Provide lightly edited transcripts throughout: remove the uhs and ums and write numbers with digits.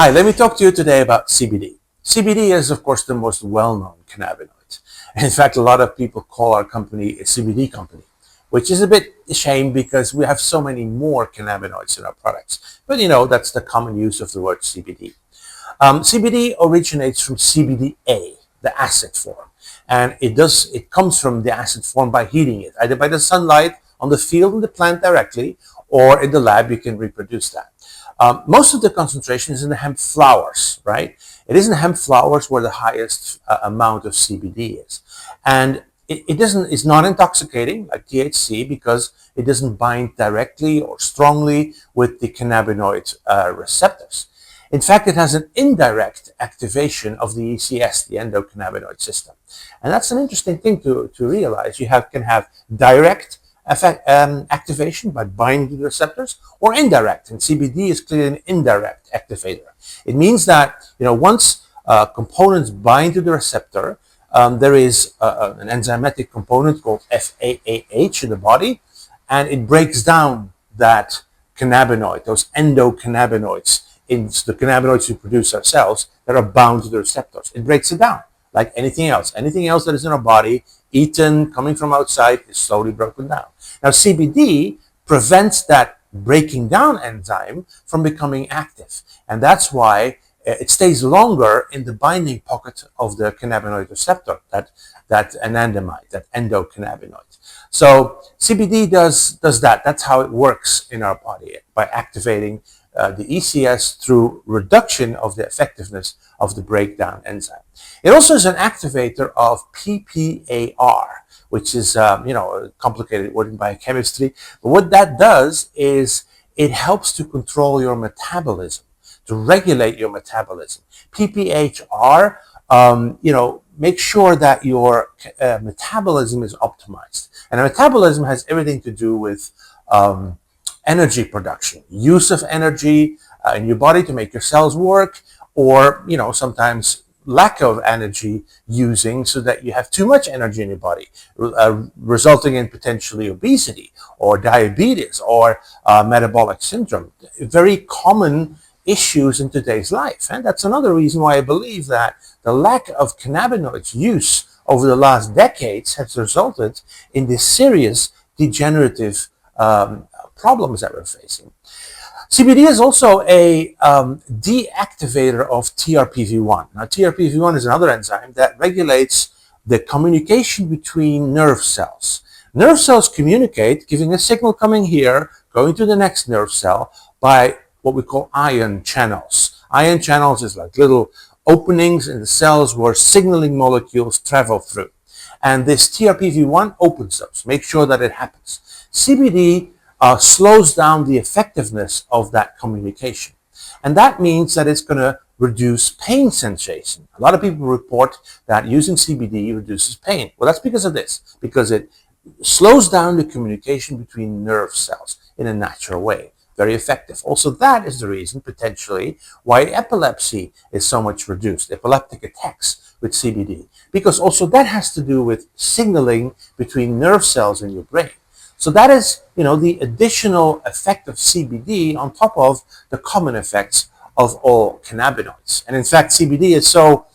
Hi, let me talk to you today about CBD. CBD is, of course, the most well-known cannabinoid. In fact, a lot of people call our company a CBD company, which is a bit a shame because we have so many more cannabinoids in our products. But that's the common use of the word CBD. CBD originates from CBDA, the acid form, and it comes from the acid form by heating it, either by the sunlight on the field in the plant directly, or in the lab you can reproduce that. Most of the concentration is in the hemp flowers, right? It is in the hemp flowers where the highest amount of CBD is, and it's not intoxicating like THC because it doesn't bind directly or strongly with the cannabinoid receptors. In fact, it has an indirect activation of the ECS, the endocannabinoid system. And that's an interesting thing to realize. Can have direct activation by binding the receptors, or indirect. And CBD is clearly an indirect activator. It means that once components bind to the receptor, there is an enzymatic component called FAAH in the body, and it breaks down that cannabinoid, those endocannabinoids, into the cannabinoids we produce ourselves that are bound to the receptors. It breaks it down like anything else. Anything else that is in our body, eaten, coming from outside, is slowly broken down. Now, CBD prevents that breaking down enzyme from becoming active. And that's why it stays longer in the binding pocket of the cannabinoid receptor, that anandamide, that endocannabinoid. So CBD does that. That's how it works in our body, by activating the ECS through reduction of the effectiveness of the breakdown enzyme. It also is an activator of PPAR, which is a complicated word in biochemistry. But what that does is it helps to control your metabolism, to regulate your metabolism. PPHR, make sure that your metabolism is optimized. And metabolism has everything to do with energy production, use of energy in your body to make your cells work, or sometimes lack of energy using, so that you have too much energy in your body, resulting in potentially obesity or diabetes or metabolic syndrome. Very common issues in today's life. And that's another reason why I believe that the lack of cannabinoids use over the last decades has resulted in this serious degenerative problems that we're facing. CBD is also a deactivator of TRPV1. Now, TRPV1 is another enzyme that regulates the communication between nerve cells. Nerve cells communicate, giving a signal coming here, going to the next nerve cell by what we call ion channels. Ion channels is like little openings in the cells where signaling molecules travel through. And this TRPV1 opens those, make sure that it happens. CBD slows down the effectiveness of that communication. And that means that it's going to reduce pain sensation. A lot of people report that using CBD reduces pain. Well, that's because of this, because it slows down the communication between nerve cells in a natural way. Very effective. Also, that is the reason, potentially, why epilepsy is so much reduced, epileptic attacks with CBD, because also that has to do with signaling between nerve cells in your brain. So that is, the additional effect of CBD on top of the common effects of all cannabinoids. And in fact, CBD is so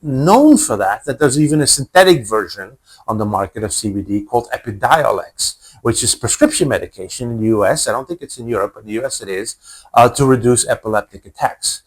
known for that there's even a synthetic version on the market of CBD called Epidiolex, which is prescription medication in the US. I don't think it's in Europe, but in the US it is, to reduce epileptic attacks.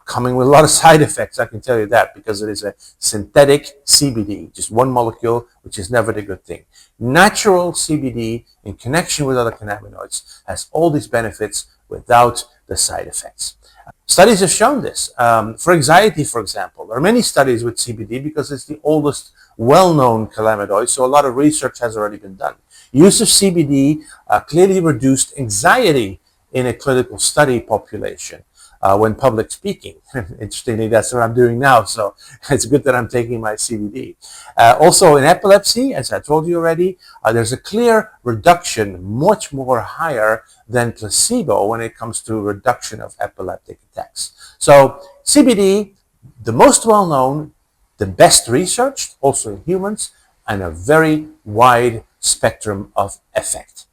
Coming with a lot of side effects, I can tell you that, because it is a synthetic CBD, just one molecule, which is never the good thing. Natural CBD in connection with other cannabinoids has all these benefits without the side effects. Studies have shown this. For anxiety, for example, there are many studies with CBD because it's the oldest well-known cannabinoid, so a lot of research has already been done. Use of CBD clearly reduced anxiety in a clinical study population. When public speaking. Interestingly, that's what I'm doing now, so it's good that I'm taking my CBD. Also in epilepsy, as I told you already, there's a clear reduction, much more higher than placebo when it comes to reduction of epileptic attacks. So CBD, the most well-known, the best researched, also in humans, and a very wide spectrum of effect.